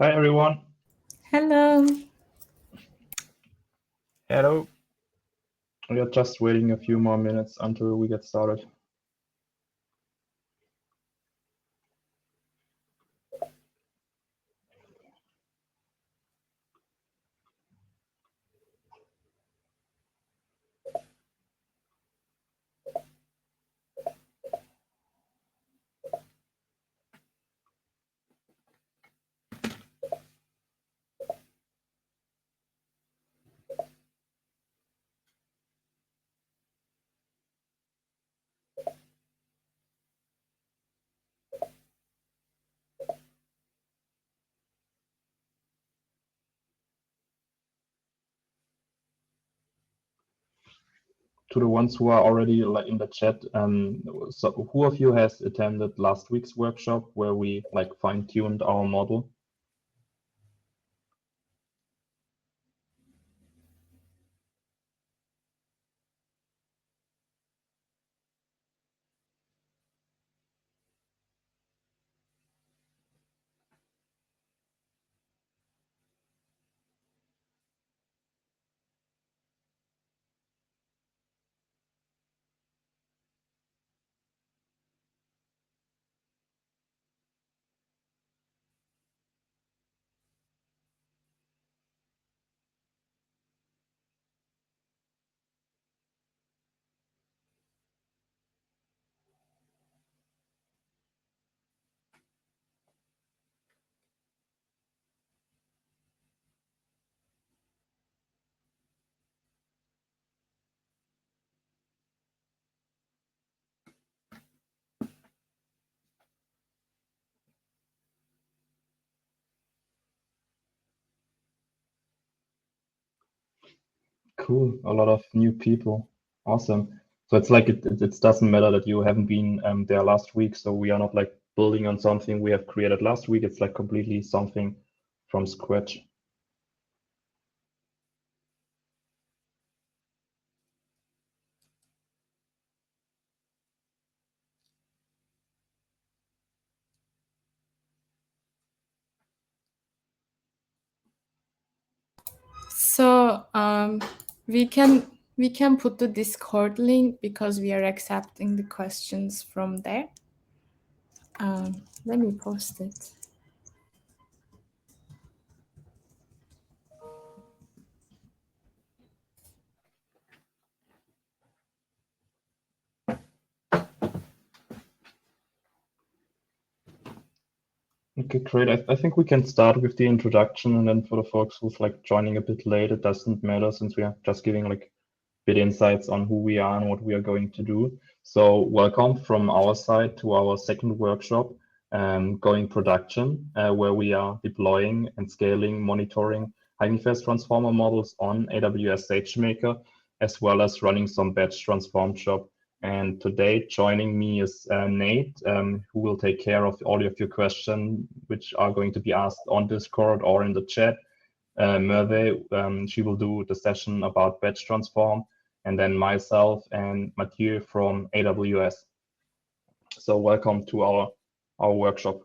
Hi, everyone. Hello. Hello. We are just waiting a few more minutes until we get started. To the ones who are already in the chat, so who of you has attended last week's workshop where we fine-tuned our model? Cool, a lot of new people. Awesome. So it's like it doesn't matter that you haven't been there last week. So we are not like building on something we have created last week. It's like completely something from scratch. So we can put the Discord link because we are accepting the questions from there. Let me post it. Okay, great. I think we can start with the introduction, and then for the folks who's like joining a bit late, it doesn't matter since we are just giving like bit insights on who we are and what we are going to do. So welcome from our side to our second workshop, going production, where we are deploying and scaling, monitoring Hugging Face transformer models on AWS SageMaker, as well as running some batch transform job. And today joining me is Nate, who will take care of all of your questions, which are going to be asked on Discord or in the chat. Merve, she will do the session about batch transform, and then myself and Mathieu from AWS. So welcome to our workshop.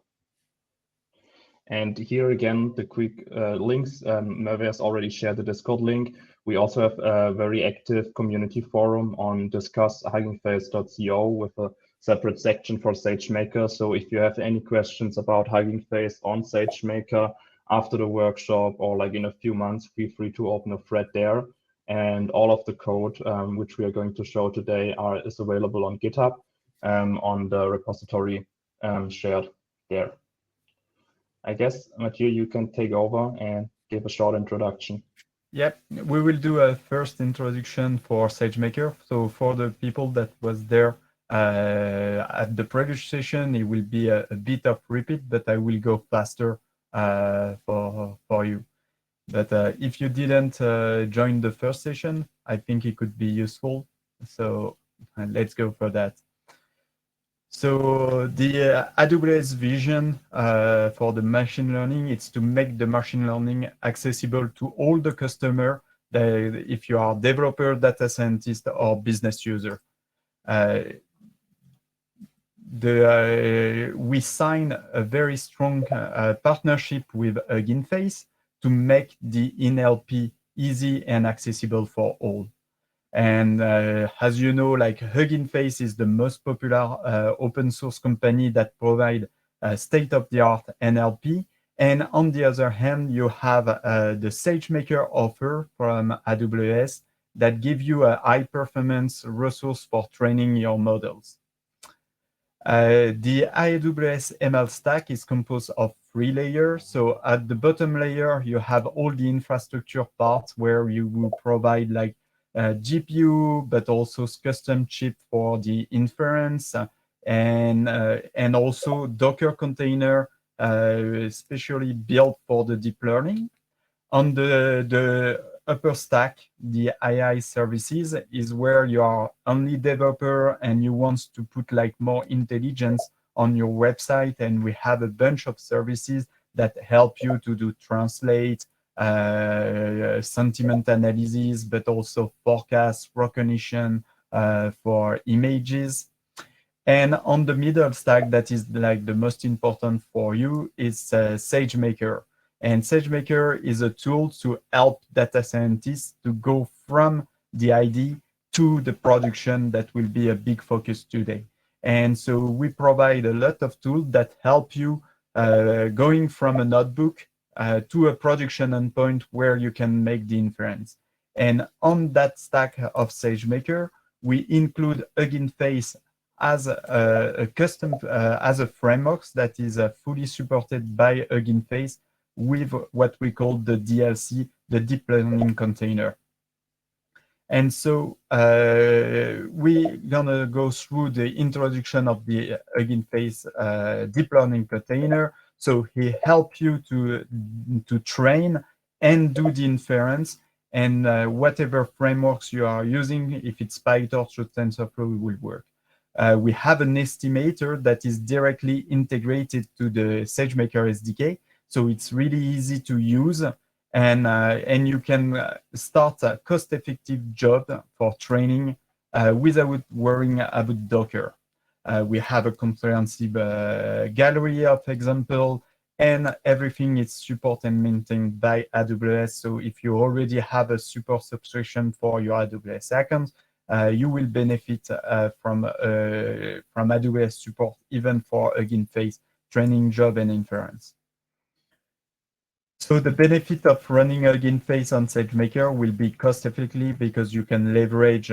And here again, the quick links. Merve has already shared the Discord link. We also have a very active community forum on discusshuggingface.co with a separate section for SageMaker. So if you have any questions about Hugging Face on SageMaker after the workshop or like in a few months, feel free to open a thread there. And all of the code, which we are going to show today, is available on GitHub on the repository shared there. I guess, Mathieu, you can take over and give a short introduction. Yep, we will do a first introduction for SageMaker. So for the people that was there at the previous session, it will be a bit of repeat, but I will go faster for you. But if you didn't join the first session, I think it could be useful. So let's go for that. So the AWS vision for the machine learning, it's to make the machine learning accessible to all the customer, if you are developer, data scientist, or business user. we signed a very strong partnership with Hugging Face to make the NLP easy and accessible for all. And as you know, like Hugging Face is the most popular open source company that provide state-of-the-art NLP. And on the other hand, you have the SageMaker offer from AWS that give you a high-performance resource for training your models. The AWS ML stack is composed of 3 layers. So at the bottom layer, you have all the infrastructure parts where you will provide like GPU, but also custom chip for the inference, and also Docker container, especially built for the deep learning. On the upper stack, the AI services is where you are only developer and you want to put like more intelligence on your website. And we have a bunch of services that help you to do translate, sentiment analysis, but also forecast recognition for images. And on the middle stack, that is like the most important for you, is SageMaker. And SageMaker is a tool to help data scientists to go from the idea to the production that will be a big focus today. And so we provide a lot of tools that help you going from a notebook to a production endpoint where you can make the inference. And on that stack of SageMaker, we include Hugging Face as a custom, as a framework that is fully supported by Hugging Face with what we call the DLC, the deep learning container. And so we're gonna go through the introduction of the Hugging Face deep learning container. So he helps you to train and do the inference, and whatever frameworks you are using, if it's PyTorch or TensorFlow, will work. We have an estimator that is directly integrated to the SageMaker SDK. So it's really easy to use, and you can start a cost-effective job for training without worrying about Docker. We have a comprehensive gallery of examples, and everything is supported and maintained by AWS. So if you already have a support subscription for your AWS account, you will benefit from AWS support even for Hugging Face training job and inference. So the benefit of running Hugging Face on SageMaker will be cost effective because you can leverage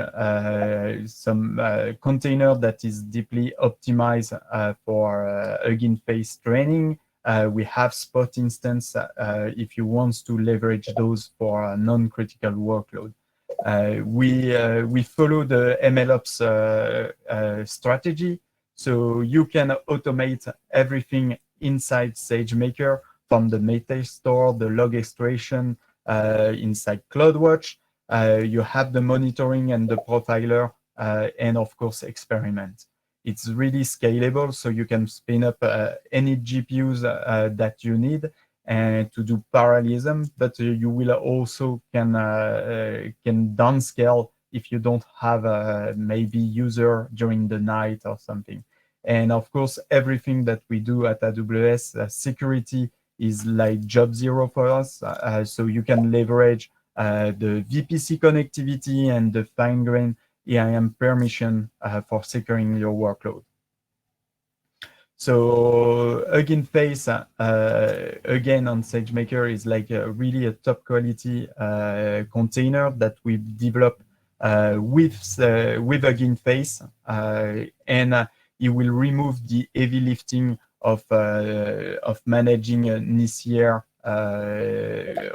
some container that is deeply optimized for Hugging Face training. We have spot instance if you want to leverage those for a non-critical workload. We follow the MLOps strategy, so you can automate everything inside SageMaker, from the meta store, the log extraction inside CloudWatch. You have the monitoring and the profiler, and of course, experiment. It's really scalable, so you can spin up any GPUs that you need and to do parallelism, but you will also can downscale if you don't have maybe user during the night or something. And of course, everything that we do at AWS, security is like job zero for us. So you can leverage the VPC connectivity and the fine-grained EIM permission for securing your workload. So Hugging Face, again on SageMaker, is like really a top quality container that we developed with Hugging Face, and it will remove the heavy lifting of managing an ECR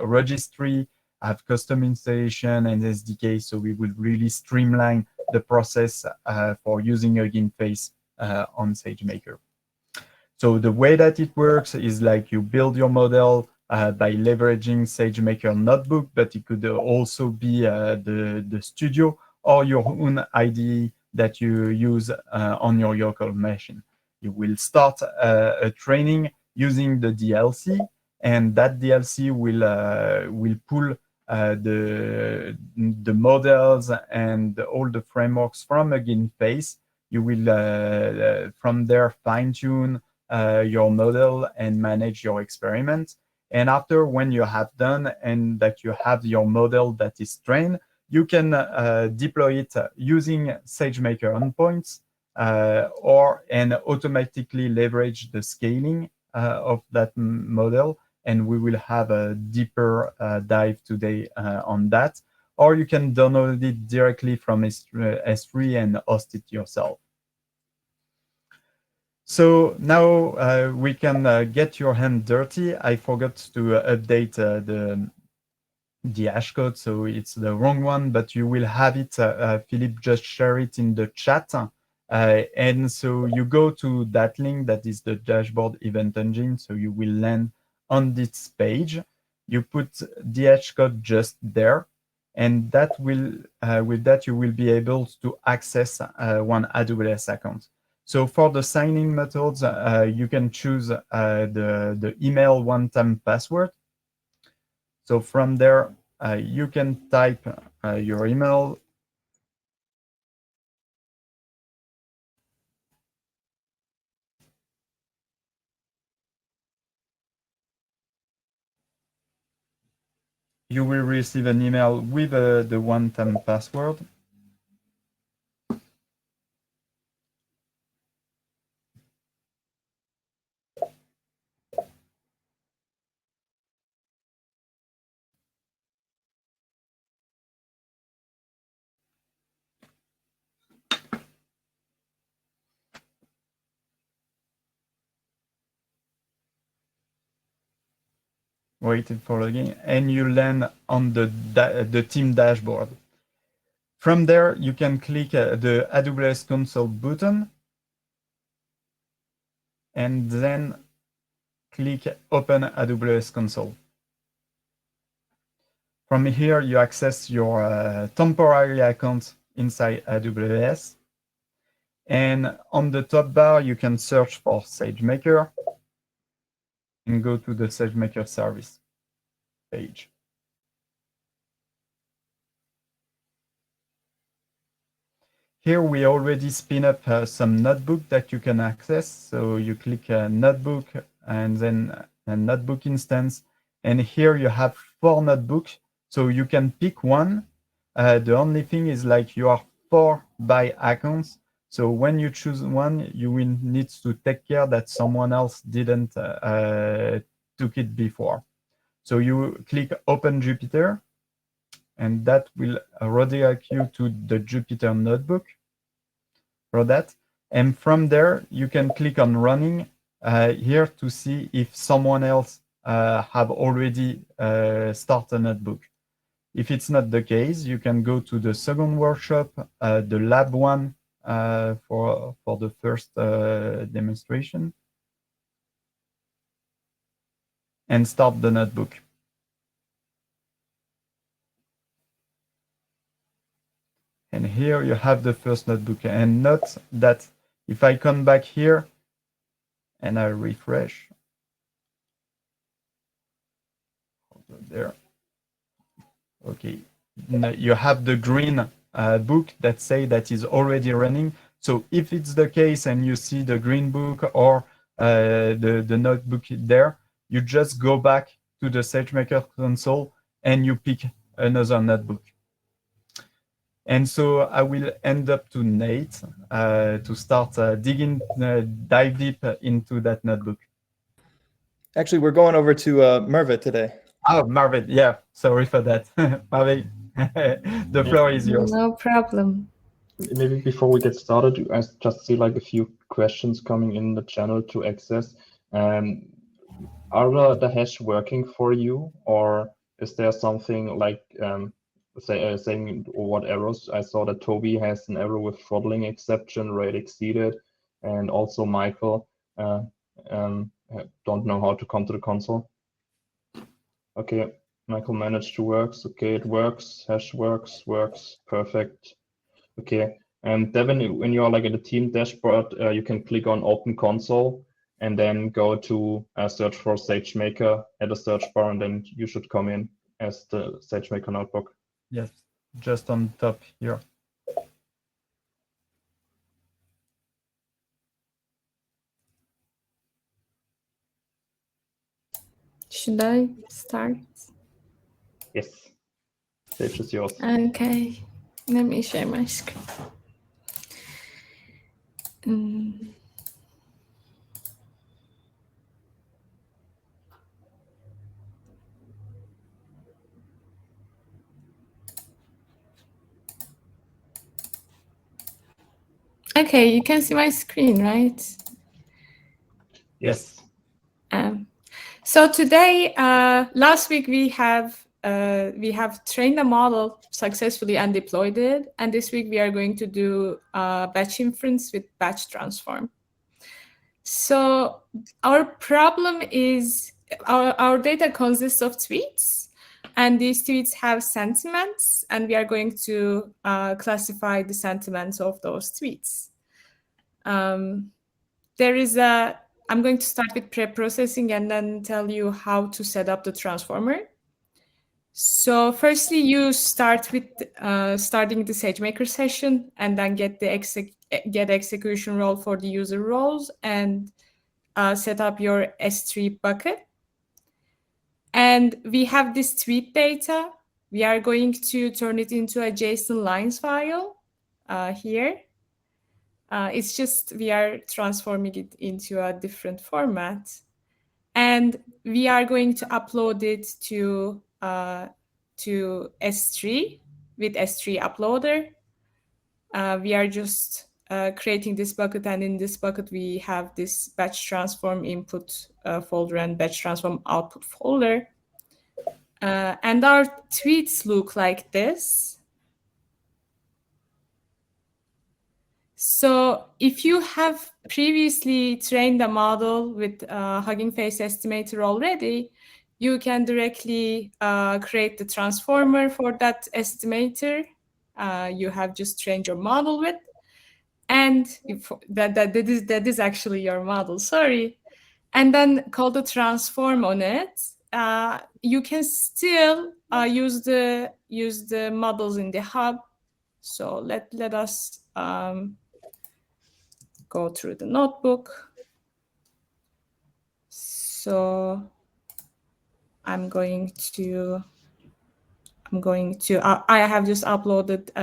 registry, have custom installation and SDK. So we will really streamline the process for using Hugging Face on SageMaker. So the way that it works is like you build your model by leveraging SageMaker Notebook, but it could also be the studio or your own IDE that you use on your local machine. You will start a training using the DLC, and that DLC will pull the models and all the frameworks from Hugging Face You will, from there, fine-tune your model and manage your experiments. And after, when you have done and that you have your model that is trained, you can deploy it using SageMaker endpoints and automatically leverage the scaling of that model. And we will have a deeper dive today on that. Or you can download it directly from S3 and host it yourself. So now we can get your hand dirty. I forgot to update the hash code, so it's the wrong one, but you will have it. Philippe just share it in the chat. And so you go to that link, that is the dashboard event engine. So you will land on this page. You put the hash code just there, and that will, with that, you will be able to access one AWS account. So for the signing methods, you can choose the email one-time password. So from there, you can type your email. You will receive an email with the one-time password. Waiting for login, and you land on the team dashboard. From there, you can click the AWS console button, and then click Open AWS console. From here, you access your temporary account inside AWS. And on the top bar, you can search for SageMaker and go to the SageMaker service page. Here we already spin up some notebook that you can access. So you click notebook and then a notebook instance. And here you have 4 notebooks. So you can pick one. The only thing is like you are 4 by accounts. So when you choose one, you will need to take care that someone else didn't took it before. So you click Open Jupyter, and that will redirect you to the Jupyter notebook for that. And from there, you can click on Running here to see if someone else have already started a notebook. If it's not the case, you can go to the second workshop, the lab one for the first demonstration, and start the notebook. And here you have the first notebook. And note that if I come back here and I refresh, there. Okay, now you have the green book that say that is already running. So if it's the case and you see the green book or the notebook there, you just go back to the SageMaker console and you pick another notebook. And so I will end up to Nate to start dive deep into that notebook. Actually, we're going over to Merva today. Oh, Marvin, yeah, sorry for that. Marvin, the floor is yours. No problem. Maybe before we get started, I just see like a few questions coming in the channel to access. Are the hash working for you, or is there something like saying what errors? I saw that Toby has an error with throttling exception, rate exceeded, and also Michael don't know how to come to the console. Okay, Michael managed to work. Okay, it works. Hash works. Perfect. Okay, and Devin, when you're like at the team dashboard, you can click on Open Console and then go to search for SageMaker at the search bar, and then you should come in as the SageMaker notebook. Yes, just on top here. Should I start? Yes. Stage is yours. Okay, let me share my screen. Okay, you can see my screen, right? Yes. So today, last week we have trained a model successfully and deployed it, and this week we are going to do batch inference with batch transform. So our problem is our data consists of tweets, and these tweets have sentiments, and we are going to classify the sentiments of those tweets. I'm going to start with pre-processing and then tell you how to set up the transformer. So firstly, you start with starting the SageMaker session and then get the execution role for the user roles and set up your S3 bucket. And we have this tweet data. We are going to turn it into a JSON Lines file here. It's just we are transforming it into a different format. And we are going to upload it to S3 with S3 uploader. We are just creating this bucket, and in this bucket we have this batch transform input folder and batch transform output folder. And our tweets look like this. So if you have previously trained a model with Hugging Face Estimator already, you can directly create the transformer for that estimator you have just trained your model with. And if that is actually your model, sorry. And then call the transform on it. You can still use the models in the hub. So let us go through the notebook. So I have just uploaded,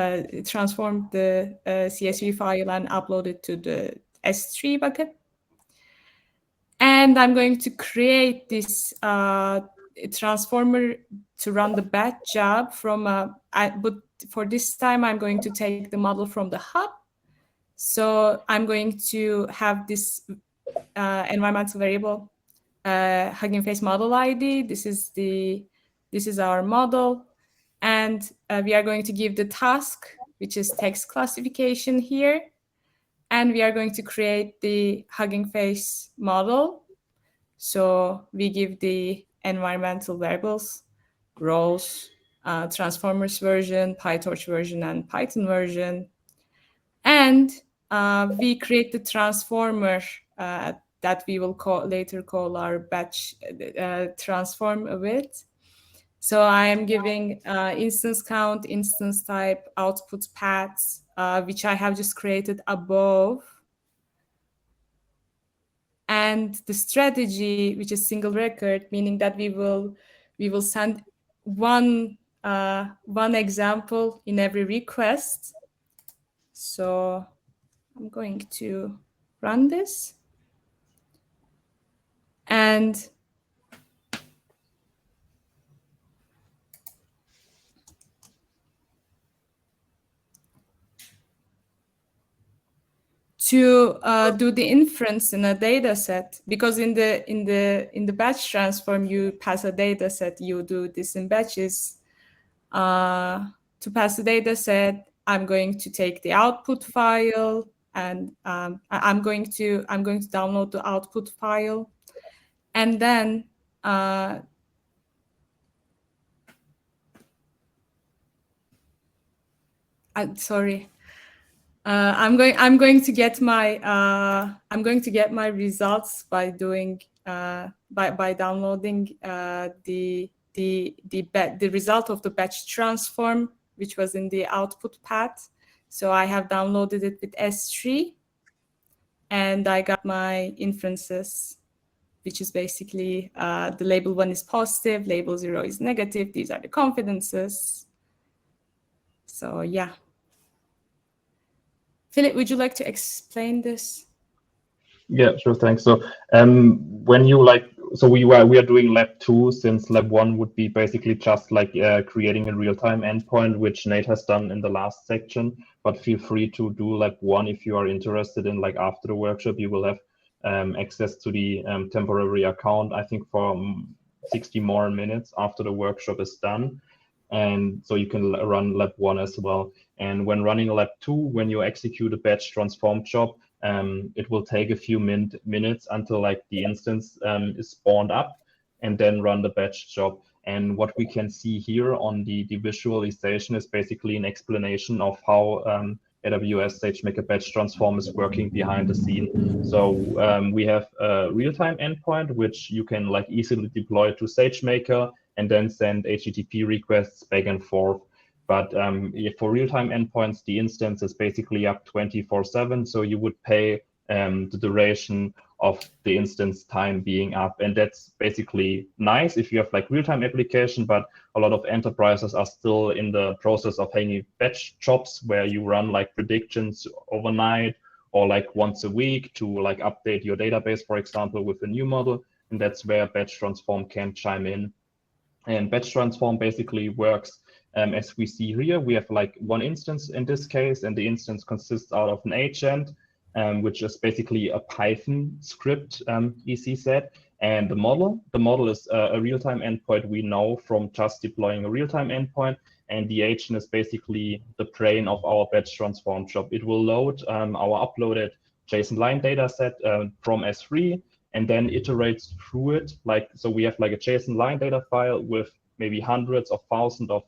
transformed the CSV file and uploaded to the S3 bucket. And I'm going to create this transformer to run the batch job but for this time, I'm going to take the model from the hub. So I'm going to have this environmental variable, Hugging Face model ID. This is our model. And we are going to give the task, which is text classification here. And we are going to create the Hugging Face model. So we give the environmental variables, roles, transformers version, PyTorch version, and Python version. And we create the transformer that we will later call our batch transform with. So I am giving instance count, instance type, output paths, which I have just created above. And the strategy, which is single record, meaning that we will send one example in every request. So I'm going to run this. And to do the inference in a data set, because in the batch transform, you pass a data set, you do this in batches. To pass the data set, I'm going to take the output file, and I'm going to download the output file, and then sorry. I'm going to get my results by doing by downloading the result of the batch transform, which was in the output path. So I have downloaded it with S3, and I got my inferences which is basically the label 1 is positive, label 0 is negative. These are the confidences. So yeah. Philip, would you like to explain this? Yeah, sure. Thanks. So when you we are doing lab 2, since lab 1 would be basically just like creating a real-time endpoint, which Nate has done in the last section. But feel free to do lab 1 if you are interested in, like, after the workshop, you will have access to the temporary account, I think for 60 more minutes after the workshop is done. And so you can run lab 1 as well. And when running lab 2, when you execute a batch transform job, it will take a few minutes until like the instance is spawned up, and then run the batch job. And what we can see here on the visualization is basically an explanation of how AWS SageMaker batch transform is working behind the scene. So we have a real-time endpoint, which you can like easily deploy to SageMaker and then send HTTP requests back and forth. But for real-time endpoints, the instance is basically up 24/7. So you would pay the duration of the instance time being up. And that's basically nice if you have like real-time application, but a lot of enterprises are still in the process of hanging batch jobs where you run like predictions overnight or like once a week to like update your database, for example, with a new model. And that's where batch transform can chime in. And batch transform basically works as we see here. We have like one instance in this case, and the instance consists out of an agent, which is basically a Python script, EC said. And the model is a real-time endpoint we know from just deploying a real-time endpoint. And the agent is basically the brain of our batch transform job. It will load our uploaded JSON line data set from S3, and then iterates through it. So we have like a JSON line data file with maybe hundreds of thousands of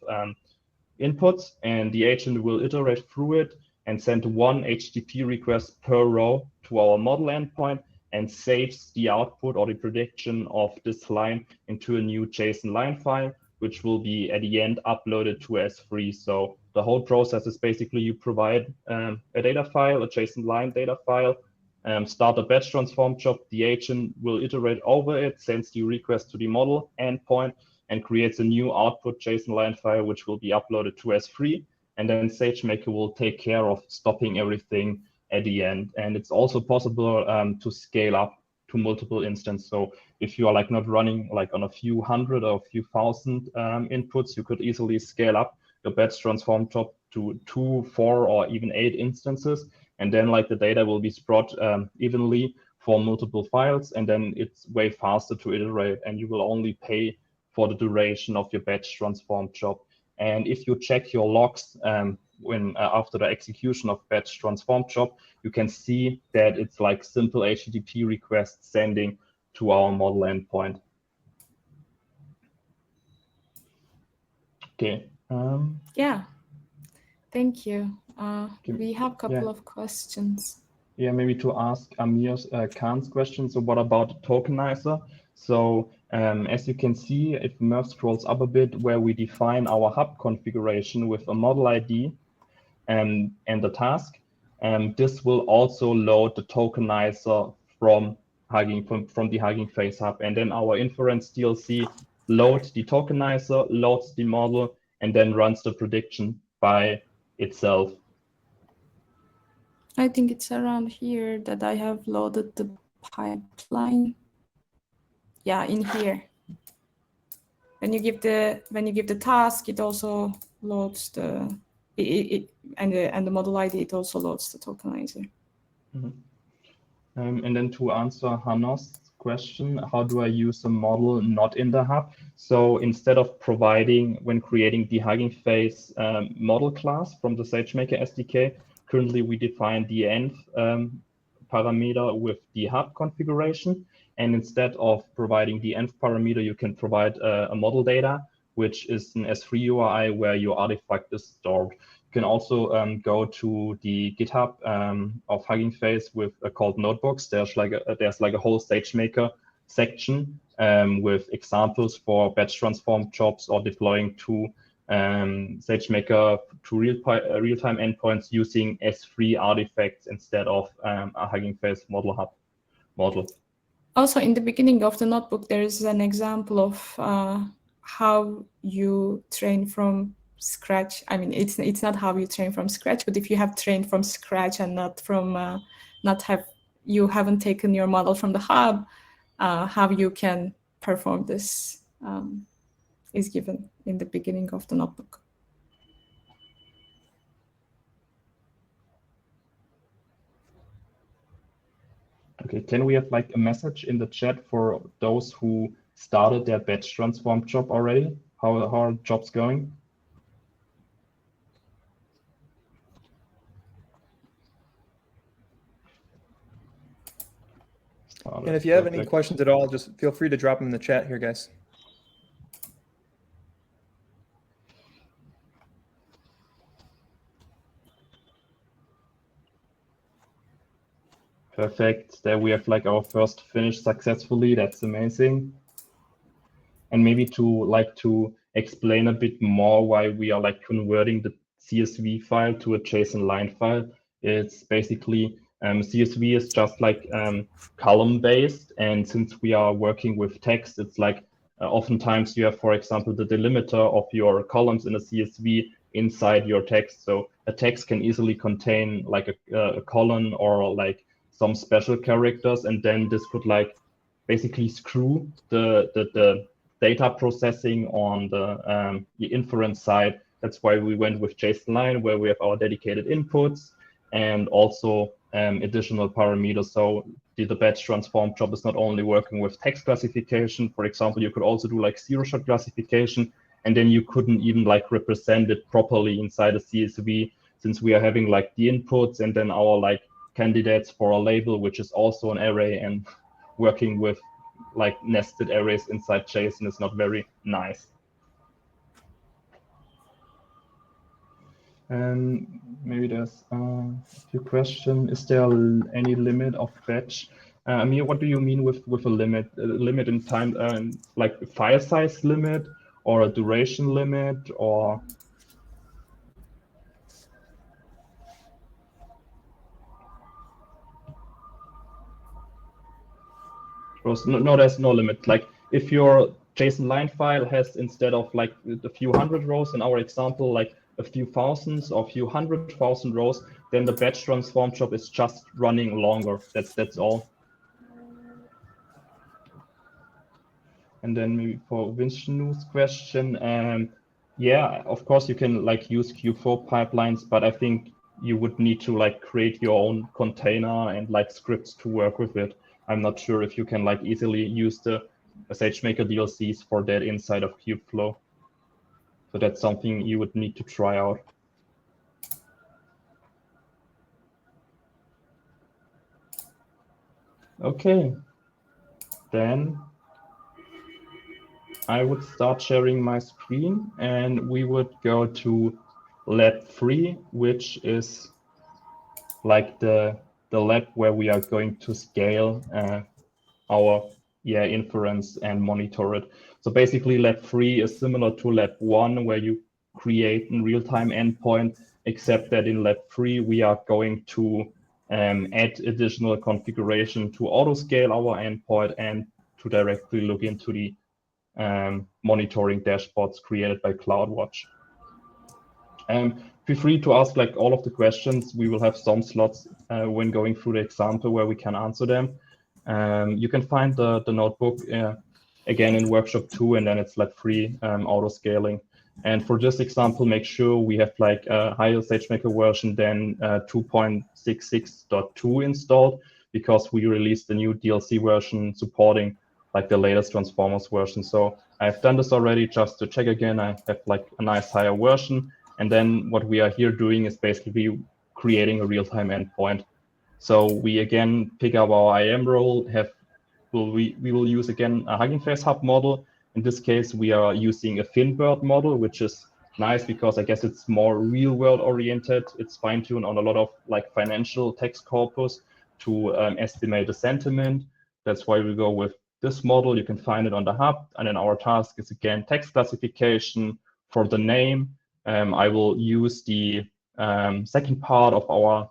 inputs, and the agent will iterate through it and send one HTTP request per row to our model endpoint, and saves the output or the prediction of this line into a new JSON line file, which will be at the end uploaded to S3. So the whole process is basically you provide a data file, a JSON line data file, start a batch transform job. The agent will iterate over it, sends the request to the model endpoint, and creates a new output JSON line file, which will be uploaded to S3. And then SageMaker will take care of stopping everything at the end. And it's also possible to scale up to multiple instances. So if you are like not running like on a few hundred or a few thousand inputs, you could easily scale up your batch transform job to 2, 4, or even 8 instances. And then like the data will be spread evenly for multiple files. And then it's way faster to iterate, and you will only pay for the duration of your batch transform job. And if you check your logs after the execution of batch transform job, you can see that it's like simple HTTP requests sending to our model endpoint. Okay. Yeah, thank you. We have a couple of questions. Yeah, maybe to ask Amir Khan's question. So what about the tokenizer? So as you can see, if Merv scrolls up a bit, where we define our hub configuration with a model ID and the task, this will also load the tokenizer from the Hugging Face hub. And then our Inference DLC loads the tokenizer, loads the model, and then runs the prediction by itself. I think it's around here that I have loaded the pipeline. Yeah, in here. When you give the task, it also loads the and the model ID. It also loads the tokenizer. Mm-hmm. And then to answer Hanno's question, how do I use a model not in the hub? So instead of providing, when creating the Hugging Face model class from the SageMaker SDK, currently we define the env parameter with the hub configuration. And instead of providing the env parameter, you can provide a model data, which is an S3 URI where your artifact is stored. You can also go to the GitHub of Hugging Face with called notebooks. There's like a whole SageMaker section with examples for batch transform jobs or deploying to SageMaker to real-time endpoints using S3 artifacts instead of a Hugging Face model hub model. Also, in the beginning of the notebook, there is an example of how you train from scratch. I mean, it's not how you train from scratch, but if you have trained from scratch and you haven't taken your model from the hub, how you can perform this is given in the beginning of the notebook. Okay, can we have like a message in the chat for those who started their batch transform job already? How are jobs going? And if you have any questions at all, just feel free to drop them in the chat here, guys. Perfect. There we have like our first finish successfully. That's amazing. And maybe to explain a bit more why we are like converting the CSV file to a JSON line file. It's basically CSV is just like column based, and since we are working with text, it's like oftentimes you have, for example, the delimiter of your columns in a CSV inside your text. So a text can easily contain like a column or like some special characters, and then this could like basically screw the data processing on the inference side. That's why we went with JSON line, where we have our dedicated inputs and also additional parameters. So the batch transform job is not only working with text classification. For example, you could also do like zero-shot classification, and then you couldn't even like represent it properly inside a CSV, since we are having like the inputs and then our like candidates for a label, which is also an array, and working with like nested arrays inside JSON is not very nice. Maybe there's a few questions. Is there any limit of batch? Amir, what do you mean with a limit? A limit in time, like a file size limit or a duration limit, or? No, there's no limit. Like if your JSON line file has, instead of like a few hundred rows in our example, like a few thousands or a few 100,000 rows, then the batch transform job is just running longer. That's all. And then maybe for Vishnu's question, yeah, of course you can like use Q4 pipelines, but I think you would need to like create your own container and like scripts to work with it. I'm not sure if you can like easily use the SageMaker DLCs for that inside of Kubeflow. So that's something you would need to try out. Okay, then I would start sharing my screen, and we would go to lab 3, which is like the lab where we are going to scale our inference and monitor it. So basically lab 3 is similar to lab 1, where you create a real-time endpoint, except that in lab 3 we are going to add additional configuration to auto-scale our endpoint and to directly look into the monitoring dashboards created by CloudWatch. Feel free to ask like all of the questions. We will have some slots when going through the example where we can answer them. You can find the notebook again in workshop 2, and then it's lab 3 auto scaling. And for this example, make sure we have like a higher SageMaker version than 2.66.2 installed, because we released the new DLC version supporting like the latest Transformers version. So I've done this already just to check again. I have like a nice higher version. And then what we are here doing is basically creating a real-time endpoint. So we again pick up our IAM role. We will use again a Hugging Face Hub model. In this case, we are using a Finbird model, which is nice because I guess it's more real-world oriented. It's fine-tuned on a lot of like financial text corpus to estimate the sentiment. That's why we go with this model. You can find it on the hub. And then our task is again text classification for the name. I will use the second part of our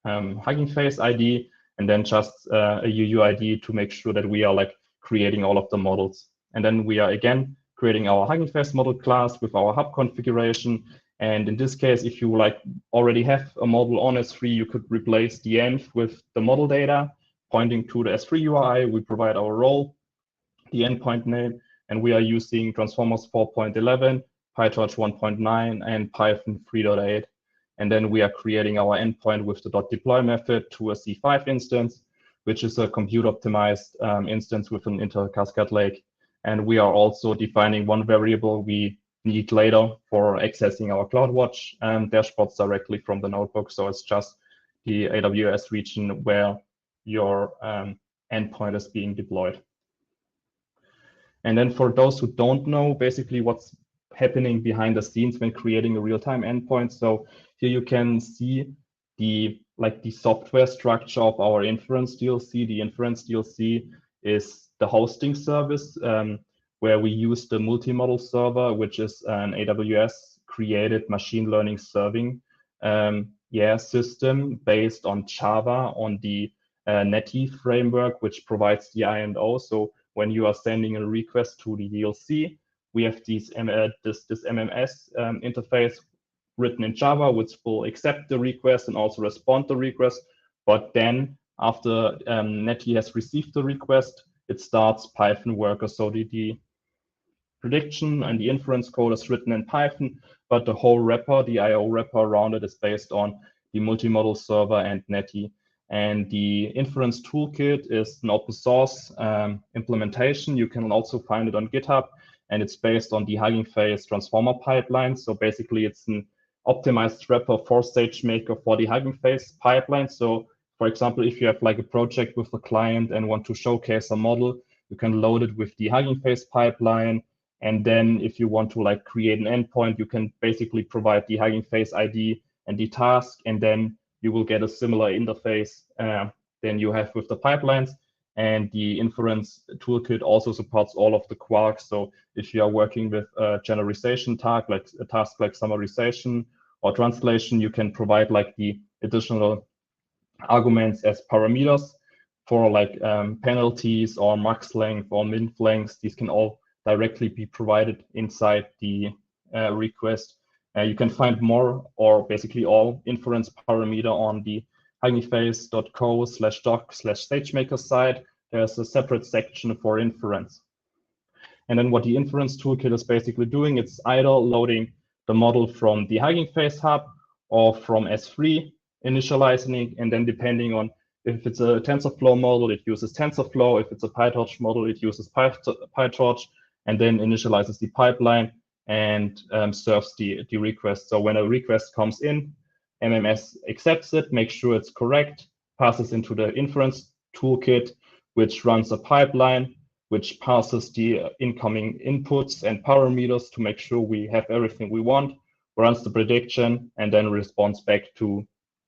Hugging Face ID, and then just a UUID to make sure that we are like creating all of the models. And then we are again creating our Hugging Face model class with our hub configuration. And in this case, if you like already have a model on S3, you could replace the env with the model data pointing to the S3 URI. We provide our role, the endpoint name, and we are using Transformers 4.11, PyTorch 1.9, and Python 3.8. And then we are creating our endpoint with the .deploy method to a C5 instance, which is a compute-optimized instance with an inter-cascade lake. And we are also defining one variable we need later for accessing our CloudWatch dashboards directly from the notebook. So it's just the AWS region where your endpoint is being deployed. And then for those who don't know, basically what's happening behind the scenes when creating a real-time endpoint. So here you can see the software structure of our Inference DLC. The Inference DLC is the hosting service where we use the multi-model server, which is an AWS created machine learning serving system based on Java on the Netty framework, which provides the I&O. So when you are sending a request to the DLC, we have this MMS interface written in Java, which will accept the request and also respond to the request. But then after Netty has received the request, it starts Python worker. So the prediction and the inference code is written in Python, but the whole wrapper, the IO wrapper around it, is based on the multi-model server and Netty. And the Inference toolkit is an open source implementation. You can also find it on GitHub, and it's based on the Hugging Face transformer pipeline. So basically, it's an optimized wrapper for SageMaker for the Hugging Face pipeline. So for example, if you have like a project with a client and want to showcase a model, you can load it with the Hugging Face pipeline. And then if you want to like create an endpoint, you can basically provide the Hugging Face ID and the task, and then you will get a similar interface than you have with the pipelines. And the Inference toolkit also supports all of the quarks. So if you are working with a generalization task, like a task like summarization or translation, you can provide like the additional arguments as parameters for like penalties or max length or min length. These can all directly be provided inside the request. You can find more or basically all inference parameter on the huggingface.co/doc/SageMaker site. There's a separate section for inference. And then what the Inference toolkit is basically doing, it's either loading the model from the Hugging Face hub or from S3, initializing it, and then depending on if it's a TensorFlow model, it uses TensorFlow. If it's a PyTorch model, it uses PyTorch, and then initializes the pipeline and serves the request. So when a request comes in, MMS accepts it, makes sure it's correct, passes into the Inference toolkit, which runs a pipeline, which passes the incoming inputs and parameters to make sure we have everything we want, runs the prediction, and then responds back to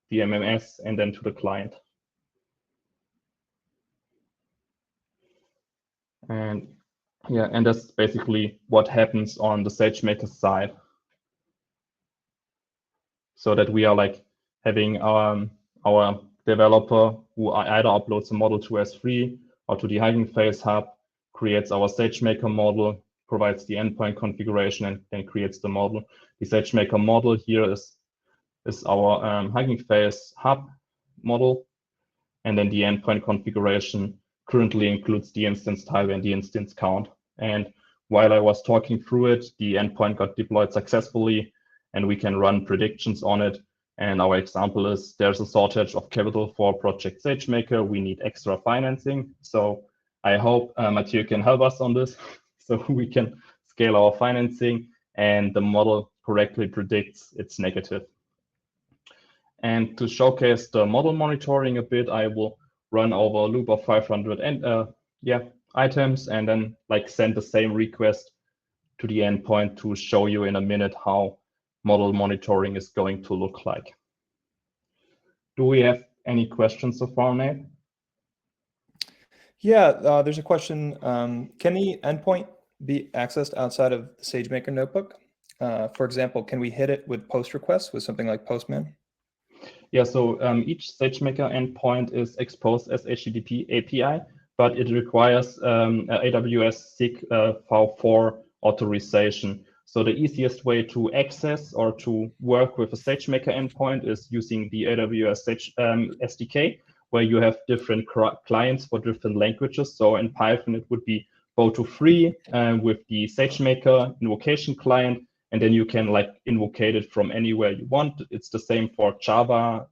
the MMS and then to the client. And yeah, and that's basically what happens on the SageMaker side. So that we are like having our developer who either uploads a model to S3 or to the Hugging Face hub, creates our SageMaker model, provides the endpoint configuration, and then creates the model. The SageMaker model here is our Hugging Face hub model, and then the endpoint configuration currently includes the instance type and the instance count. And while I was talking through it, the endpoint got deployed successfully, and we can run predictions on it. And our example is there's a shortage of capital for Project SageMaker. We need extra financing. So I hope Mathieu can help us on this so we can scale our financing and the model correctly predicts it's negative. And to showcase the model monitoring a bit, I will run over a loop of 500 items and then like send the same request to the endpoint to show you in a minute how model monitoring is going to look like. Do we have any questions so far, Nate? Yeah, there's a question. Can the endpoint be accessed outside of the SageMaker notebook? For example, can we hit it with post requests with something like Postman? Yeah, so each SageMaker endpoint is exposed as HTTP API, but it requires AWS SIG v4 authorization. So the easiest way to access or to work with a SageMaker endpoint is using the AWS Sage SDK, where you have different clients for different languages. So in Python, it would be Boto3 with the SageMaker invocation client, and then you can like invocate it from anywhere you want. It's the same for Java,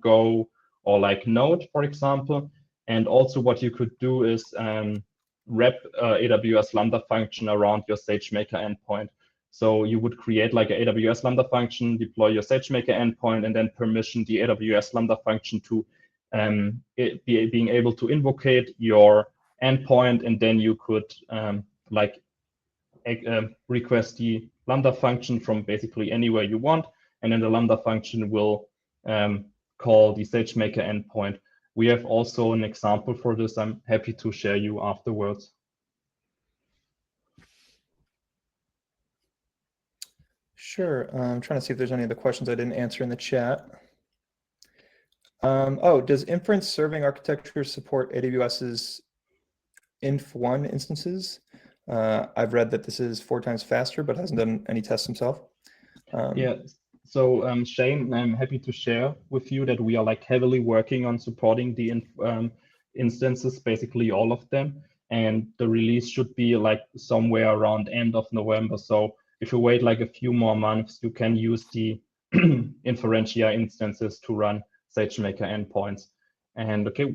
Go, or like Node, for example. And also what you could do is wrap AWS Lambda function around your SageMaker endpoint. So you would create like an AWS Lambda function, deploy your SageMaker endpoint, and then permission the AWS Lambda function to being able to invocate your endpoint, and then you could like request the Lambda function from basically anywhere you want, and then the Lambda function will call the SageMaker endpoint. We have also an example for this. I'm happy to share you afterwards. Sure. I'm trying to see if there's any other questions I didn't answer in the chat. Oh, does Inference serving architecture support AWS's Inf1 instances? I've read that this is 4 times faster, but hasn't done any tests himself. Yeah, so Shane, I'm happy to share with you that we are like heavily working on supporting the instances, basically all of them. And the release should be like somewhere around end of November. So if you wait like a few more months, you can use the Inferentia instances to run SageMaker endpoints. And okay,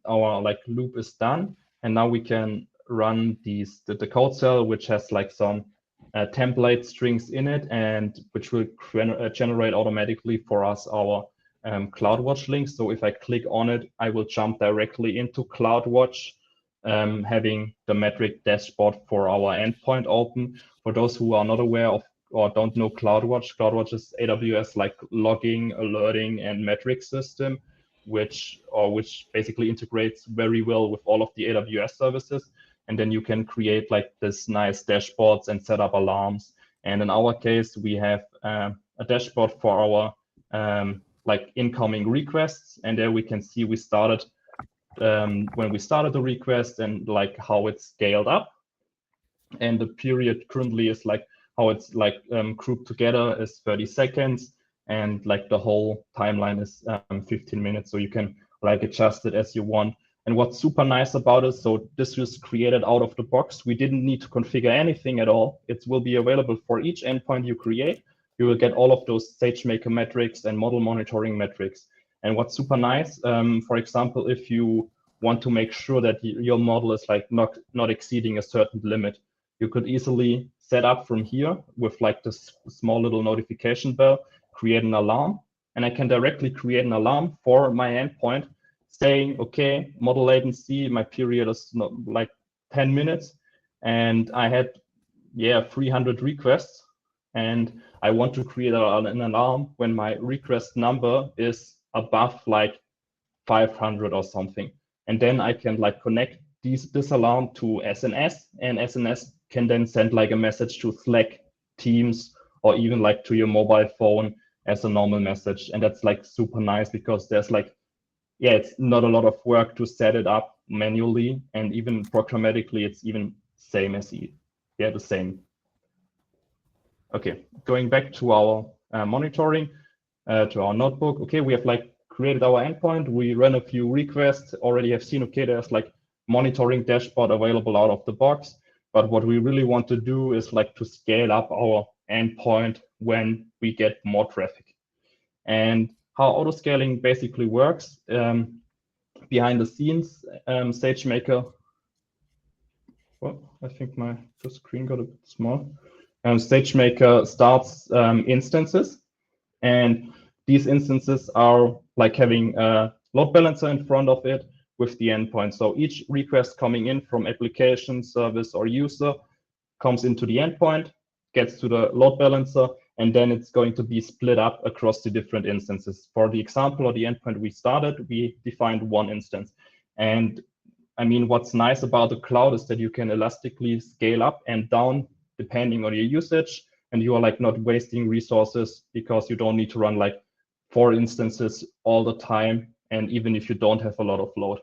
our like loop is done, and now we can run the code cell, which has like some template strings in it, and which will generate automatically for us our CloudWatch link. So if I click on it, I will jump directly into CloudWatch, having the metric dashboard for our endpoint open. For those who are not aware of or don't know CloudWatch, CloudWatch is AWS like logging, alerting, and metric system, which basically integrates very well with all of the AWS services. And then you can create like this nice dashboards and set up alarms. And in our case, we have a dashboard for our like incoming requests. And there we can see we started when we started the request and like how it's scaled up. And the period currently is like how it's like grouped together is 30 seconds. And like the whole timeline is 15 minutes. So you can like adjust it as you want. And what's super nice about it, so this was created out of the box. We didn't need to configure anything at all. It will be available for each endpoint you create. You will get all of those SageMaker metrics and model monitoring metrics. And what's super nice, for example, if you want to make sure that your model is like not exceeding a certain limit, you could easily set up from here with like this small little notification bell, create an alarm, and I can directly create an alarm for my endpoint saying, okay, model latency, my period is not like 10 minutes, and I had 300 requests, and I want to create an alarm when my request number is above like 500 or something. And then I can like connect this alarm to SNS, and SNS can then send like a message to Slack, Teams, or even like to your mobile phone as a normal message. And that's like super nice because there's like, it's not a lot of work to set it up manually, and even programmatically, it's even same as the same. Okay, going back to our monitoring, to our notebook. Okay, we have like created our endpoint. We run a few requests. Already have seen, okay, there's like monitoring dashboard available out of the box. But what we really want to do is like to scale up our endpoint when we get more traffic. And how autoscaling basically works behind the scenes, SageMaker. Well, I think the screen got a bit small. SageMaker starts instances, and these instances are like having a load balancer in front of it with the endpoint. So each request coming in from application, service, or user comes into the endpoint, gets to the load balancer, and then it's going to be split up across the different instances. For the example or the endpoint we started, we defined one instance. And I mean, what's nice about the cloud is that you can elastically scale up and down depending on your usage, and you are like not wasting resources because you don't need to run like 4 instances all the time, and even if you don't have a lot of load.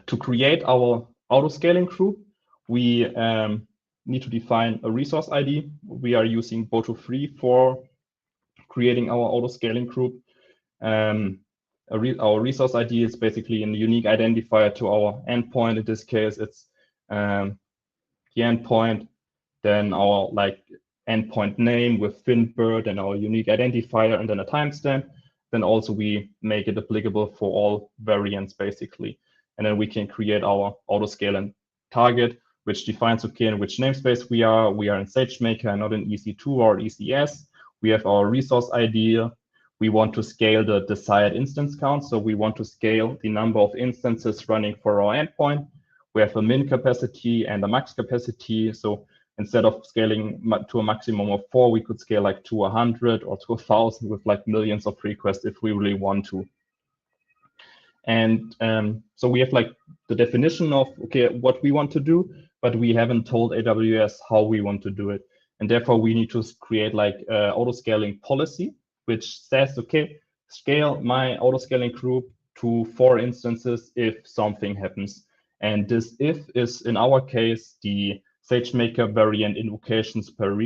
To create our autoscaling group, we need to define a resource ID. We are using Boto3 for creating our autoscaling group. Our resource ID is basically a unique identifier to our endpoint. In this case, it's the endpoint, then our endpoint name with finbird and our unique identifier, and then a timestamp. Then also we make it applicable for all variants basically. And then we can create our autoscaling target, which defines, okay, in which namespace we are. We are in SageMaker, not in EC2 or ECS. We have our resource ID. We want to scale the desired instance count. So we want to scale the number of instances running for our endpoint. We have a min capacity and a max capacity. So instead of scaling to a maximum of 4, we could scale to 100 or to 1,000 with millions of requests if we really want to. And so we have the definition of, okay, what we want to do, but we haven't told AWS how we want to do it. And therefore we need to create autoscaling policy, which says, okay, scale my autoscaling group to 4 instances if something happens. And this if is, in our case, the SageMaker variant invocations per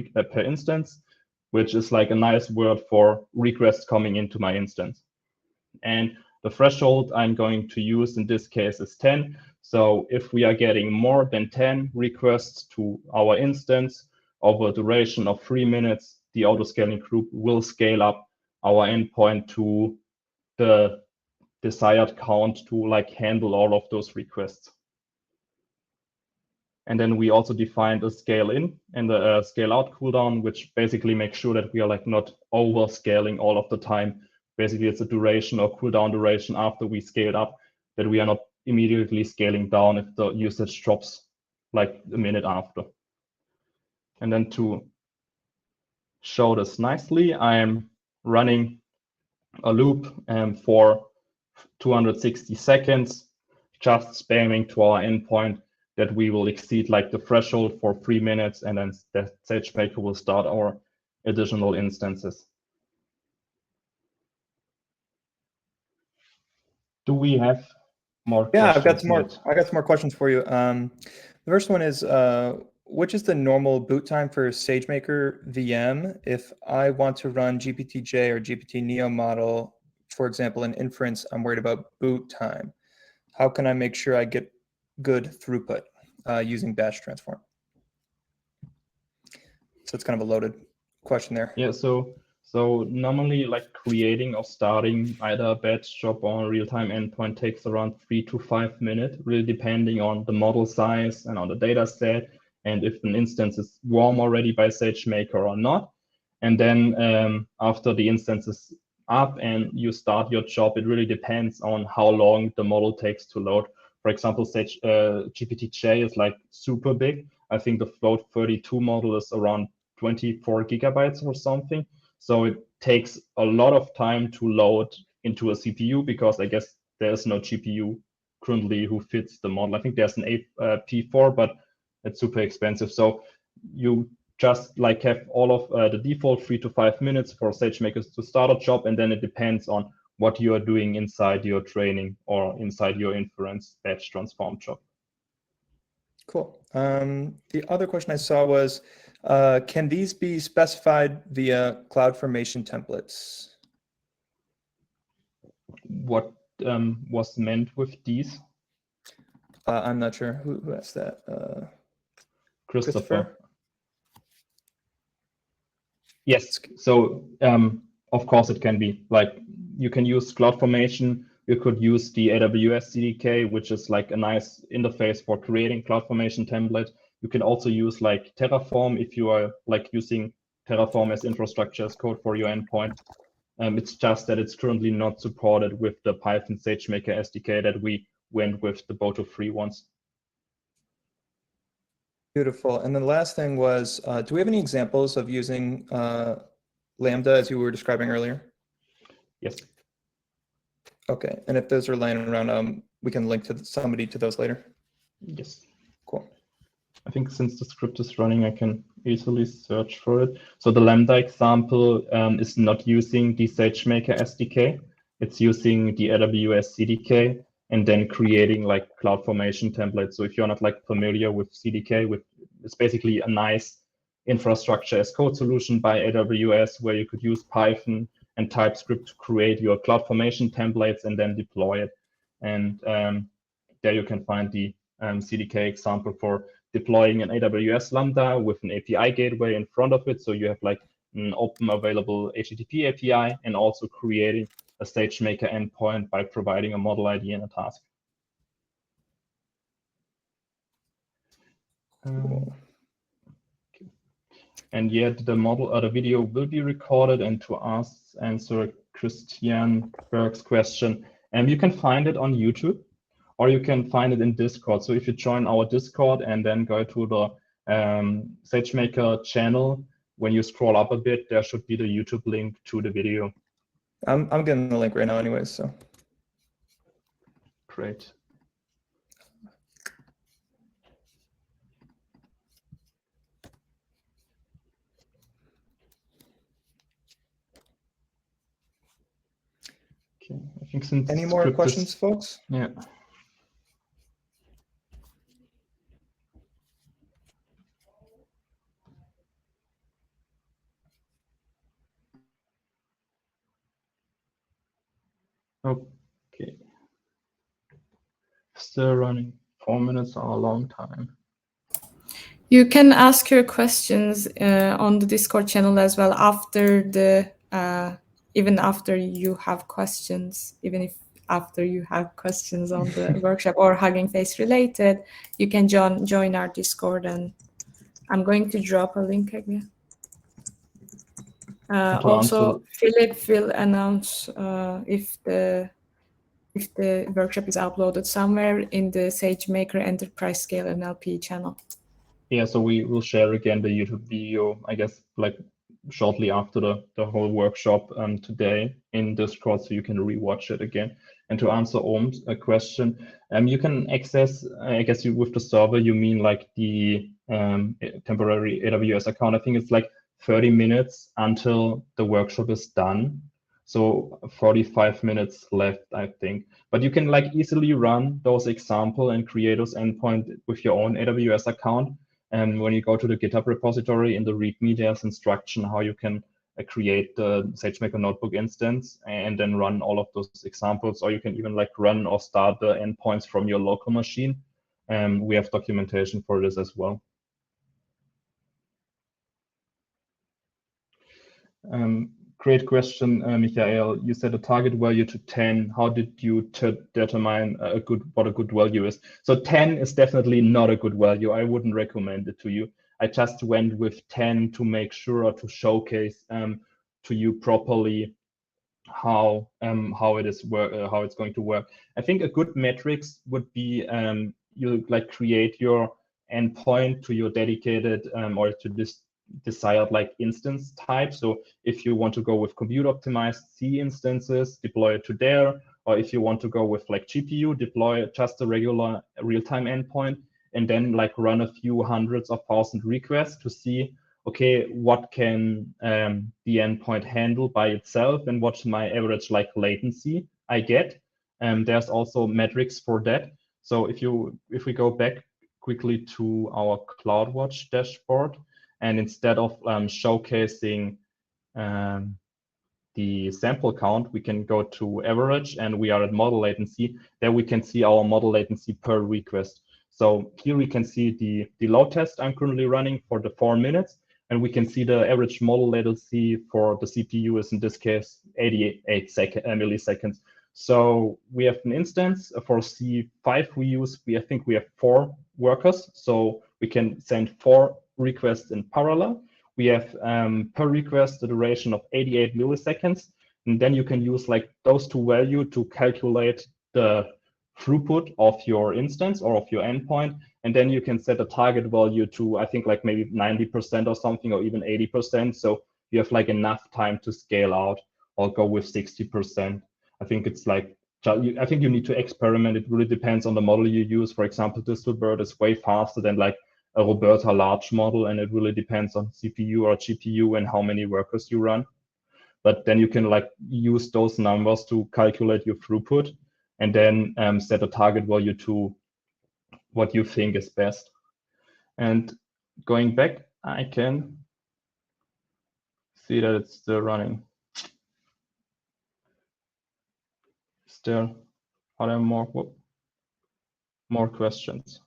instance, which is a nice word for requests coming into my instance. And the threshold I'm going to use in this case is 10. So if we are getting more than 10 requests to our instance over a duration of 3 minutes, the autoscaling group will scale up our endpoint to the desired count to handle all of those requests. And then we also defined a scale in and a scale out cooldown, which basically makes sure that we are not over scaling all of the time. Basically, it's a duration or cooldown duration after we scaled up, that we are not immediately scaling down if the usage drops a minute after. And then to show this nicely, I am running a loop for 260 seconds, just spamming to our endpoint that we will exceed the threshold for 3 minutes, and then the SageMaker will start our additional instances. Do we have more questions? I've got some more. I got some more questions for you. The first one is, which is the normal boot time for SageMaker VM if I want to run GPT-J or GPT-Neo model, for example, in Inference? I'm worried about boot time. How can I make sure I get good throughput using batch transform? So it's kind of a loaded question there. Yeah, so normally creating or starting either a batch job or a real-time endpoint takes around 3 to 5 minutes, really depending on the model size and on the data set, and if an instance is warm already by SageMaker or not. And then after the instance is up and you start your job, it really depends on how long the model takes to load. For example, GPT-J is super big. I think the Float 32 model is around 24 gigabytes or something. So it takes a lot of time to load into a CPU because I guess there's no GPU currently who fits the model. I think there's an P4, but it's super expensive. So you just have all of the default 3 to 5 minutes for SageMakers to start a job, and then it depends on what you are doing inside your training or inside your inference batch transform job. Cool. The other question I saw was, can these be specified via CloudFormation templates? What was meant with these? I'm not sure. Who asked that? Christopher. Yes. So of course it can be. You can use CloudFormation. You could use the AWS CDK, which is a nice interface for creating CloudFormation template. You can also use Terraform if you are using Terraform as infrastructure as code for your endpoint. It's just that it's currently not supported with the Python SageMaker SDK that we went with the Boto3 ones. Beautiful. And then the last thing was, do we have any examples of using Lambda as you were describing earlier? Yes. Okay. And if those are laying around, we can link to somebody to those later. Yes. Cool. I think since the script is running, I can easily search for it. So the Lambda example is not using the SageMaker SDK. It's using the AWS CDK and then creating like CloudFormation templates. So if you're not like familiar with CDK, it's basically a nice infrastructure as code solution by AWS where you could use Python and TypeScript to create your CloudFormation templates and then deploy it. And there you can find the CDK example for deploying an AWS Lambda with an API gateway in front of it. So you have like an open available HTTP API and also creating a SageMaker endpoint by providing a model ID and a task. Cool. And yet the model or the video will be recorded. And to answer Christian Berg's question, you can find it on YouTube or you can find it in Discord. So if you join our Discord and then go to the SageMaker channel, when you scroll up a bit, there should be the YouTube link to the video. I'm getting the link right now anyways, so. Great. Okay, I think since Any more questions, folks? Yeah. Okay. Still running. 4 minutes are a long time. You can ask your questions on the Discord channel as well after the even after you have questions, even if after you have questions on the workshop or Hugging Face related, you can join our Discord, and I'm going to drop a link again. Also, Philip will announce if the workshop is uploaded somewhere in the SageMaker Enterprise Scale NLP channel. Yeah, so we will share again the YouTube video, I guess, like shortly after the whole workshop today in Discord, so you can rewatch it again. And to answer Om's question, you can access, I guess with the server, you mean like the temporary AWS account. I think it's like 30 minutes until the workshop is done. So 45 minutes left, I think. But you can like easily run those example and create those endpoint with your own AWS account. And when you go to the GitHub repository in the README, there's instruction how you can create the SageMaker notebook instance and then run all of those examples, or you can even like run or start the endpoints from your local machine. We have documentation for this as well. Great question, Michael. You said a target value to 10. How did you determine what a good value is? So 10 is definitely not a good value. I wouldn't recommend it to you. I just went with 10 to make sure or to showcase to you properly how it's going to work. I think a good metrics would be you like create your endpoint to your dedicated or to this desired like instance type. So if you want to go with compute optimized C instances, deploy it to there, or if you want to go with like GPU, deploy just a regular real-time endpoint and then like run a few hundreds of thousand requests to see, okay, what can the endpoint handle by itself and what's my average like latency I get. There's also metrics for that. So if we go back quickly to our CloudWatch dashboard, and instead of showcasing the sample count, we can go to average and we are at model latency. There we can see our model latency per request. So here we can see the load test I'm currently running for the 4 minutes, and we can see the average model latency for the CPU is in this case 88 milliseconds. So we have an instance for C5 I think we have 4 workers. So we can send 4 requests in parallel. We have per request a duration of 88 milliseconds. And then you can use like those two values to calculate the throughput of your instance or of your endpoint. And then you can set a target value to, I think like maybe 90% or something, or even 80%. So you have like enough time to scale out or go with 60%. I think it's like, I think you need to experiment. It really depends on the model you use. For example, Distilbert is way faster than like a Roberta large model, and it really depends on CPU or GPU and how many workers you run. But then you can like use those numbers to calculate your throughput, and then set a target value to what you think is best. And going back, I can see that it's still running. Still, are there more questions?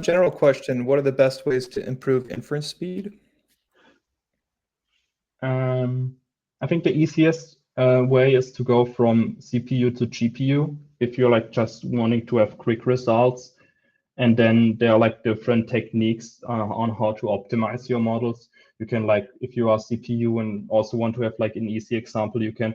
General question, what are the best ways to improve inference speed? I think the easiest way is to go from CPU to GPU if you're like just wanting to have quick results. And then there are like different techniques on how to optimize your models. You can like, if you are CPU and also want to have like an easy example, you can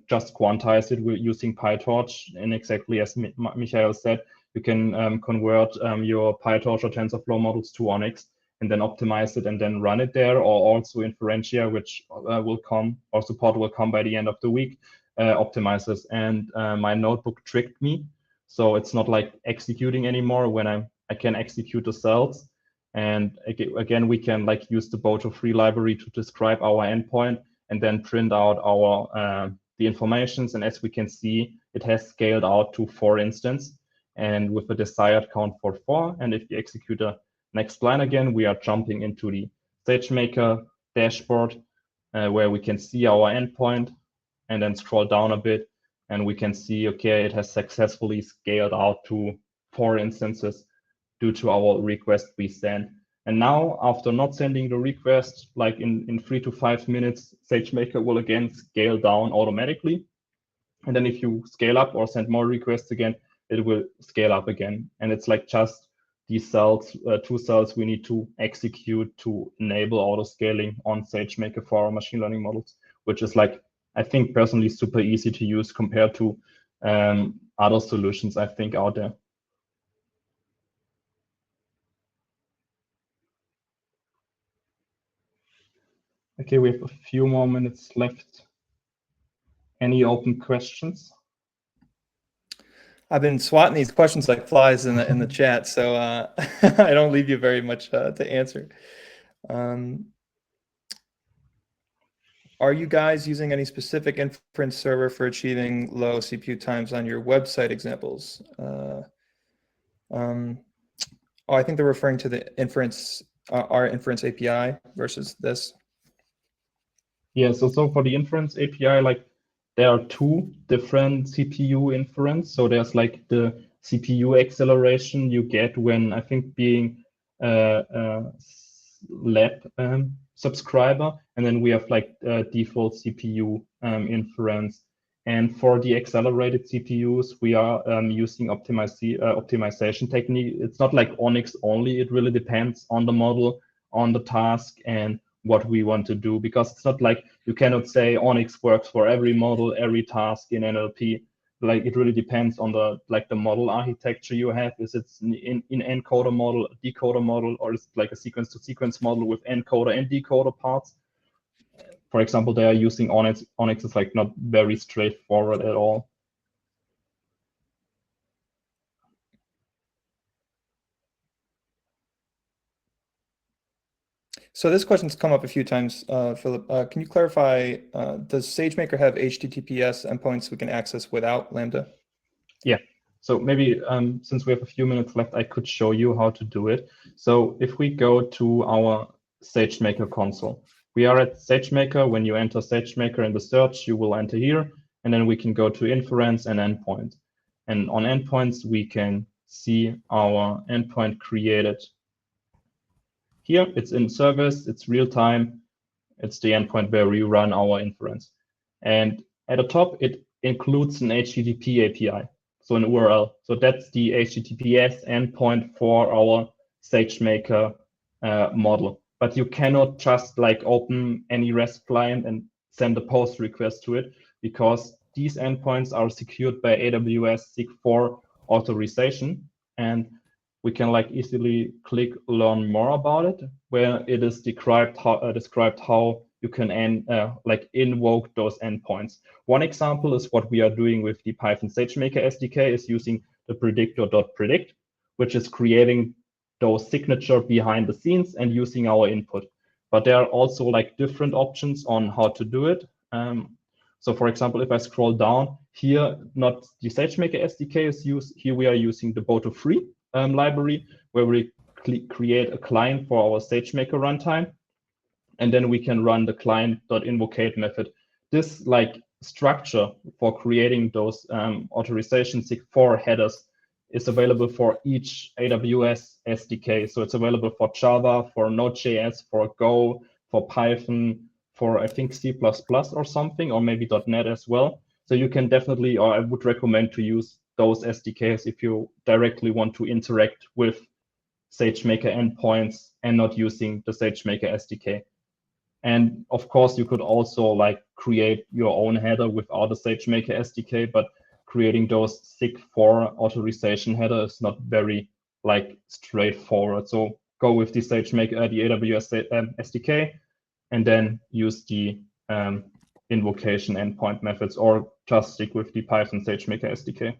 just quantize it using PyTorch. And exactly as Michael said, you can convert your PyTorch or TensorFlow models to Onyx and then optimize it and then run it there, or also Inferentia, which will come, or support will come by the end of the week, optimizes. And my notebook tricked me. So it's not like executing anymore when I can execute the cells. And again, we can like use the Boto-free library to describe our endpoint and then print out our the informations. And as we can see, it has scaled out to 4 instances and with a desired count for 4. And if you execute the next line again, we are jumping into the SageMaker dashboard where we can see our endpoint and then scroll down a bit. And we can see, okay, it has successfully scaled out to 4 instances due to our request we sent. And now, after not sending the request, like in 3 to 5 minutes, SageMaker will again scale down automatically. And then if you scale up or send more requests again, it will scale up again. And it's like just these cells, 2 cells we need to execute to enable autoscaling on SageMaker for our machine learning models, which is like, I think personally super easy to use compared to other solutions I think out there. Okay, we have a few more minutes left. Any open questions? I've been swatting these questions like flies in the chat, so I don't leave you very much to answer. Are you guys using any specific inference server for achieving low CPU times on your website examples? I think they're referring to the inference, our inference API versus this. Yeah, so for the inference API, like there are 2 different CPU inference. So there's like the CPU acceleration you get when I think being lab subscriber, and then we have like default CPU inference. And for the accelerated CPUs, we are using optimization technique. It's not like Onyx only. It really depends on the model, on the task, and what we want to do, because it's not like you cannot say Onyx works for every model, every task in NLP. Like it really depends on the model architecture you have. Is it in encoder model, decoder model, or is it like a sequence to sequence model with encoder and decoder parts? For example, they are using Onyx. Onyx is like not very straightforward at all. So this question's come up a few times, Philip. Can you clarify, does SageMaker have HTTPS endpoints we can access without Lambda? Yeah, so maybe since we have a few minutes left, I could show you how to do it. So if we go to our SageMaker console, we are at SageMaker. When you enter SageMaker in the search, you will enter here, and then we can go to Inference and Endpoint. And on Endpoints, we can see our endpoint created. Here, it's in service, it's real time, it's the endpoint where we run our inference. And at the top, it includes an HTTP API, so an URL. So that's the HTTPS endpoint for our SageMaker model. But you cannot just like open any REST client and send a post request to it, because these endpoints are secured by AWS SIG4 authorization. And we can like easily click learn more about it, where it is described how you can like invoke those endpoints. One example is what we are doing with the Python SageMaker SDK is using the predictor.predict, which is creating those signature behind the scenes and using our input. But there are also like different options on how to do it. So for example, if I scroll down here, not the SageMaker SDK is used. Here we are using the Boto3 library, where we create a client for our SageMaker runtime. And then we can run the client.invocate method. This like structure for creating those authorization SIG4 headers is available for each AWS SDK. So it's available for Java, for Node.js, for Go, for Python, for I think C++ or something, or maybe .NET as well. So you can definitely, or I would recommend to use those SDKs if you directly want to interact with SageMaker endpoints and not using the SageMaker SDK. And of course, you could also like create your own header without a SageMaker SDK, but creating those SIG4 authorization header is not very like straightforward. So go with the SageMaker, the AWS SDK, and then use the invocation endpoint methods, or just stick with the Python SageMaker SDK.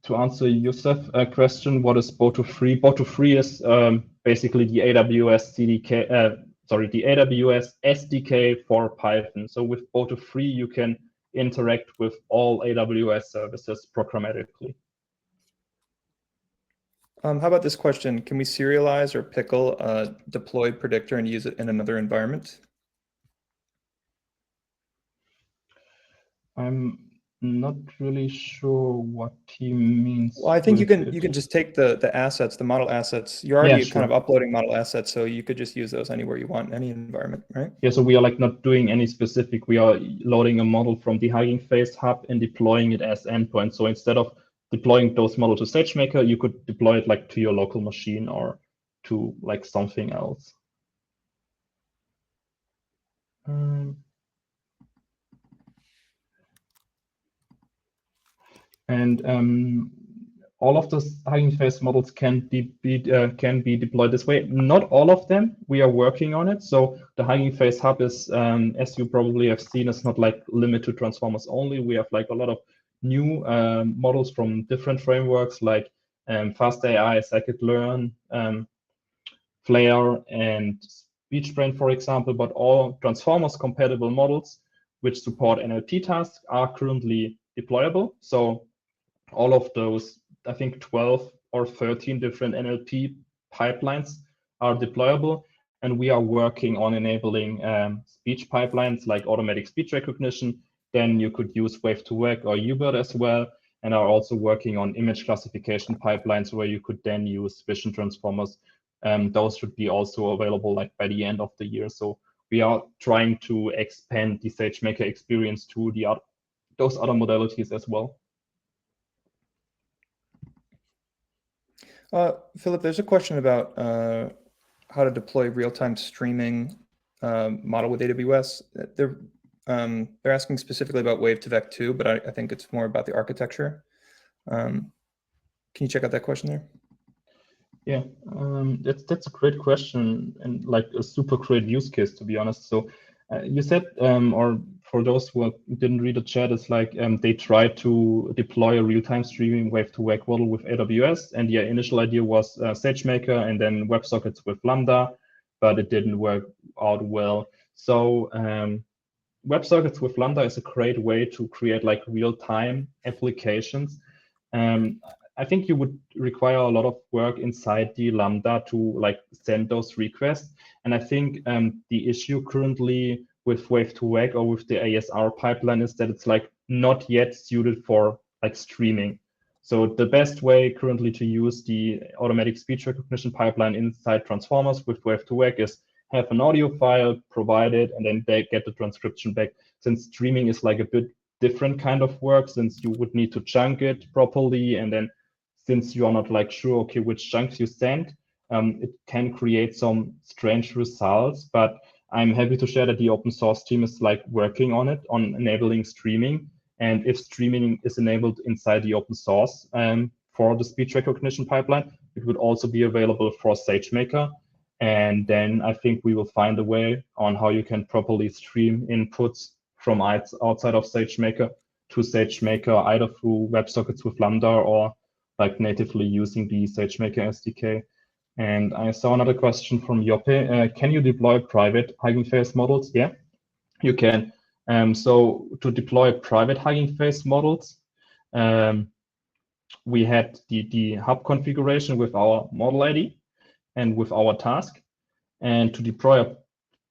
To answer Yusuf's question, what is Boto3? Boto3 is basically the AWS CDK, the AWS SDK for Python. So with Boto3, you can interact with all AWS services programmatically. How about this question? Can we serialize or pickle a deployed predictor and use it in another environment? I'm not really sure what he means. Well, I think you can just take the assets, the model assets. You're already kind of uploading model assets, so you could just use those anywhere you want, any environment, right? Yeah, so we are like not doing any specific. We are loading a model from the Hugging Face hub and deploying it as endpoint. So instead of deploying those models to SageMaker, you could deploy it like to your local machine or to like something else. And all of those Hugging Face models can be deployed this way. Not all of them. We are working on it. So the Hugging Face hub is, as you probably have seen, is not like limited to transformers only. We have like a lot of new models from different frameworks like FastAI, Scikit-learn, Flare, and SpeechBrain, for example. But all transformers compatible models which support NLP tasks are currently deployable. So all of those, I think 12 or 13 different NLP pipelines are deployable. And we are working on enabling speech pipelines like automatic speech recognition. Then you could use Wave2Vec or UBERT as well. And are also working on image classification pipelines where you could then use vision transformers. Those should be also available like by the end of the year. So we are trying to expand the SageMaker experience to those other modalities as well. Philip, there's a question about how to deploy real-time streaming model with AWS. They're asking specifically about Wave2Vec 2, but I think it's more about the architecture. Can you check out that question there? Yeah, that's a great question and like a super great use case, to be honest. So you said, or for those who didn't read the chat, it's like they tried to deploy a real-time streaming Wave2Vec model with AWS, and the initial idea was SageMaker and then WebSockets with Lambda, but it didn't work out well. So WebSockets with Lambda is a great way to create like real-time applications. I think you would require a lot of work inside the Lambda to like send those requests. And I think the issue currently with Wave2Vec or with the ASR pipeline is that it's like not yet suited for like streaming. So the best way currently to use the automatic speech recognition pipeline inside transformers with Wave2Vec is have an audio file, provide it, and then they get the transcription back. Since streaming is like a bit different kind of work, since you would need to chunk it properly, and then since you are not like sure, okay, which chunks you send, it can create some strange results. But I'm happy to share that the open source team is like working on it, on enabling streaming. And if streaming is enabled inside the open source for the speech recognition pipeline, it would also be available for SageMaker. And then I think we will find a way on how you can properly stream inputs from outside of SageMaker to SageMaker, either through WebSockets with Lambda or like natively using the SageMaker SDK. And I saw another question from Joppe. Can you deploy private Hugging Face models? Yeah, you can. So to deploy private Hugging Face models, we had the hub configuration with our model ID and with our task. And to deploy a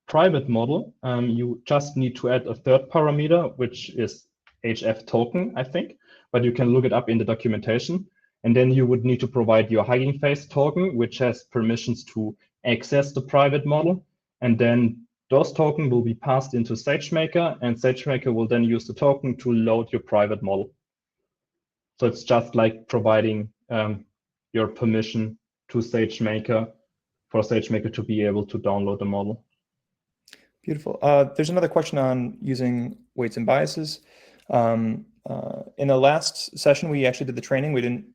private model, you just need to add a third parameter, which is HF token, I think, but you can look it up in the documentation. And then you would need to provide your Hugging Face token, which has permissions to access the private model. And then those tokens will be passed into SageMaker, and SageMaker will then use the token to load your private model. So it's just like providing your permission to SageMaker for SageMaker to be able to download the model. Beautiful. There's another question on using weights and biases. In the last session, we actually did the training. We didn't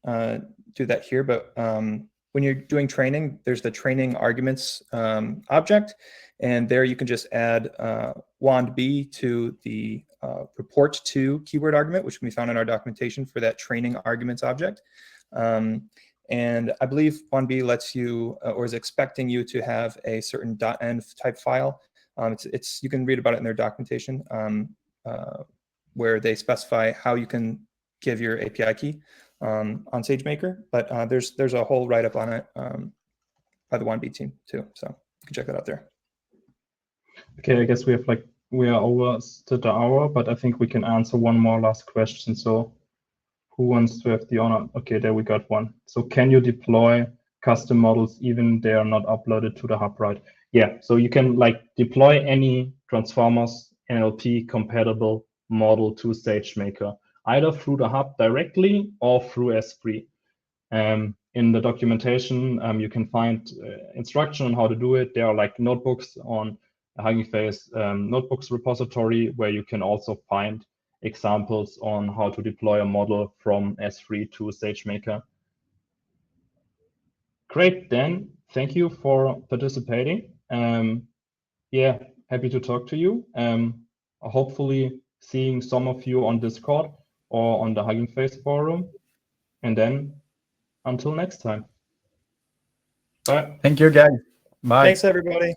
do that here, but when you're doing training, there's the training arguments object, and there you can just add wand B to the report to keyword argument, which can be found in our documentation for that training arguments object. And I believe wand B lets you, or is expecting you to have a certain .env type file. You can read about it in their documentation, where they specify how you can give your API key on SageMaker. But there's a whole write-up on it by the wand B team too, so you can check that out there. Okay, I guess we are over the hour, but I think we can answer one more last question. So who wants to have the honor? Okay, there we got one. So can you deploy custom models even they are not uploaded to the hub, right? Yeah, so you can like deploy any Transformers NLP compatible model to SageMaker, either through the hub directly or through S3. In the documentation, you can find instruction on how to do it. There are like notebooks on Hugging Face notebooks repository where you can also find examples on how to deploy a model from S3 to SageMaker. Great, then thank you for participating. Yeah, happy to talk to you. Hopefully seeing some of you on Discord or on the Hugging Face forum. And then until next time. Bye. Thank you, guys. Bye. Thanks, everybody.